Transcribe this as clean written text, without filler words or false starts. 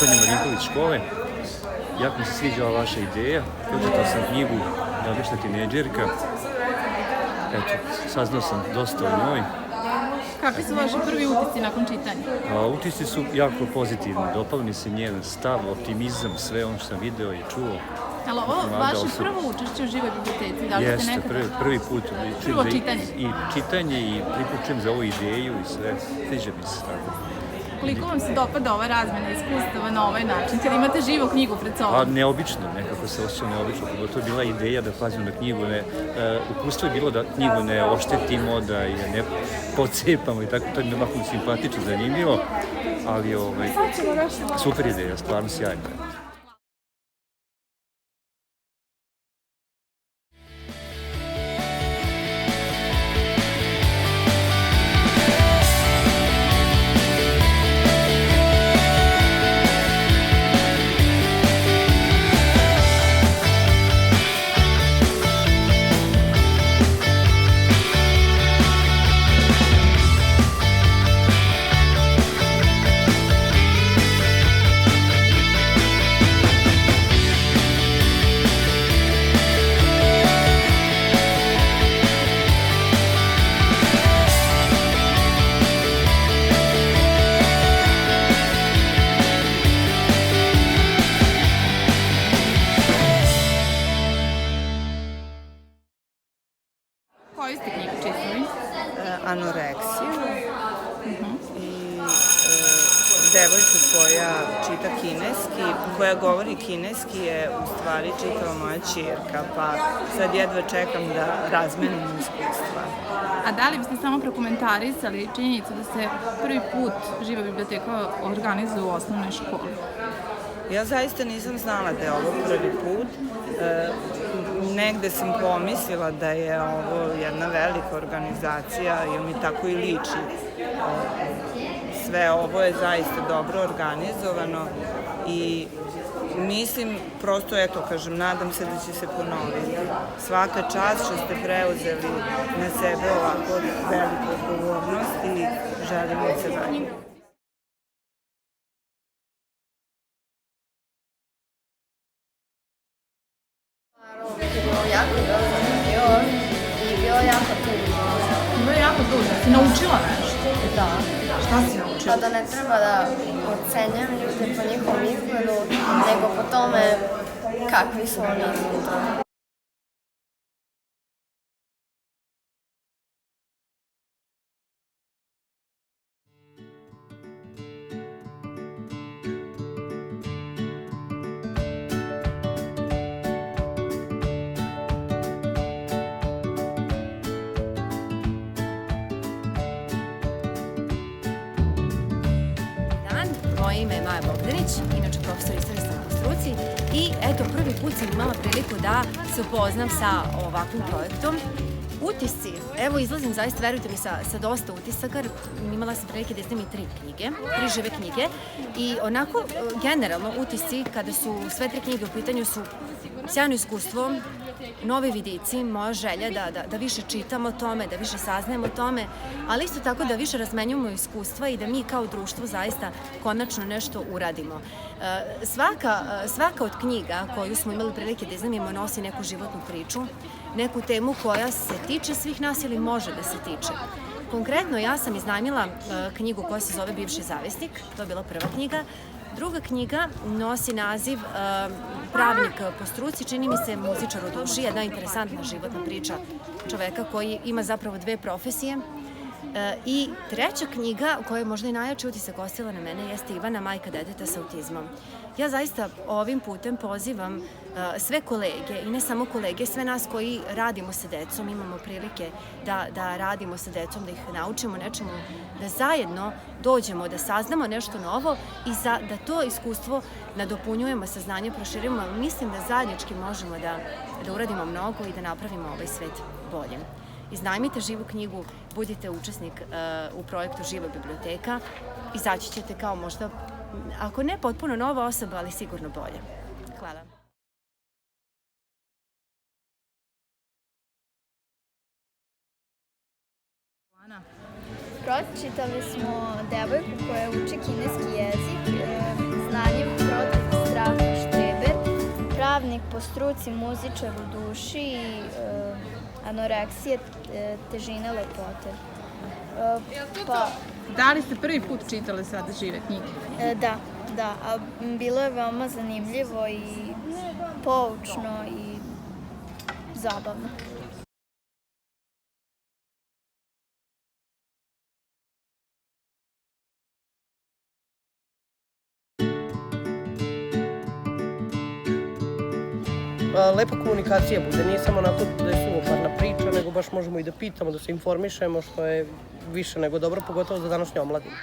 Sonja Marinković škole. Jako mi se sviđala vaša ideja. Pročitao sam knjigu Neobična tinejdžerka. Eto, saznao sam dosta o njoj. Kakvi su vaši prvi utisci nakon čitanja? Utisci su jako pozitivni. Dopalo mi se njen stav, optimizam, sve ono što sam video i čuo. Ali ovo vaše prvo učešće u živoj biblioteci? Da li ste Jeste, nekada... prvi put. Prvo čitanje? I čitanje i priključujem za ovu ideju i sve. Sviđa mi se tako. Koliko vam se dopada ova razmena iskustava na ovaj način, kada imate živu knjigu pred sobom? Neobično, nekako se osjećao neobično. To je bila ideja da pazimo na knjigu. Upustvo je bilo da knjigu ne oštetimo, da je ne pocepamo i tako. To je mi ovako simpatično, zanimljivo, ali super ideja, stvarno sjajna. Koju ste knjigu čitali? Anoreksiju i devojku koja čita kineski, koja govori kineski je u stvari čitala moja ćerka, pa sad jedva čekam da razmenim iskustva. A da li biste samo prokomentarisali činjenicu da se prvi put Živa biblioteka organizuje u osnovnoj školi? Ja zaista nisam znala da je ovo prvi put. Negde sam pomislila da je ovo jedna velika organizacija, jer mi tako i liči. Sve ovo je zaista dobro organizovano i mislim, prosto, eto, kažem, nadam se da će se ponoviti. Svaka čast što ste preuzeli na sebe ovako veliku odgovornost i želimo se dalje. Bilo jako dobro i bilo jako tužno. Bilo je jako tužno. Si naučila nešto? Da. Šta si naučila? Pa da ne treba da ocenjam ljude po njihovom izgledu, nego po tome kakvi su oni izgledu. Moje ime je Maja Bogdanić, inače profesor istorije sam po struci i eto prvi put sam imala priliku da se upoznam sa ovakvim projektom. Utisci, evo izlazim zaista, verujte mi, sa dosta utisaka, imala sam prilike da snimim 3 žive knjige i onako generalno utisci kada su sve 3 knjige u pitanju su sjajno iskustvo, nove vidici, moja želja da više čitamo o tome, da više saznajemo o tome, ali isto tako da više razmenjujemo iskustva i da mi kao društvo zaista konačno nešto uradimo. Svaka od knjiga koju smo imali prilike da iznajmimo nosi neku životnu priču, neku temu koja se tiče svih nas ili može da se tiče. Konkretno, ja sam iznajmila knjigu koja se zove Bivši zavisnik, to je bila prva knjiga. Druga knjiga nosi naziv Pravnik po struci, čini mi se muzičar u duši, jedna interesantna životna priča čoveka koji ima zapravo 2 profesije. I treća knjiga, koja je možda i najjači utisak ostavila na mene, jeste Ivana, majka deteta sa autizmom. Ja zaista ovim putem pozivam sve kolege, i ne samo kolege, sve nas koji radimo sa decom, imamo prilike da radimo sa decom, da ih naučimo nečemu, da zajedno dođemo, da saznamo nešto novo i da to iskustvo nadopunjujemo, saznanje proširimo. Mislim da zajednički možemo da uradimo mnogo i da napravimo ovaj svet boljim. Iznajmite živu knjigu, budite učesnik u projektu Živa biblioteka, izaći ćete kao možda, ako ne potpuno nova osoba, ali sigurno bolje. Hvala. Pročitali smo devojku koja uči kineski jezik znanjem umetnik po struci, muzičar u duši i anoreksije, težine, lepote. Da li ste prvi put čitale Sada žive knjige? Da, a bilo je veoma zanimljivo i poučno i zabavno. Lepa komunikacija bude, nije samo onako da je suvoparna priča, nego baš možemo i da pitamo, da se informišemo, što je više nego dobro, pogotovo za današnju omladinu.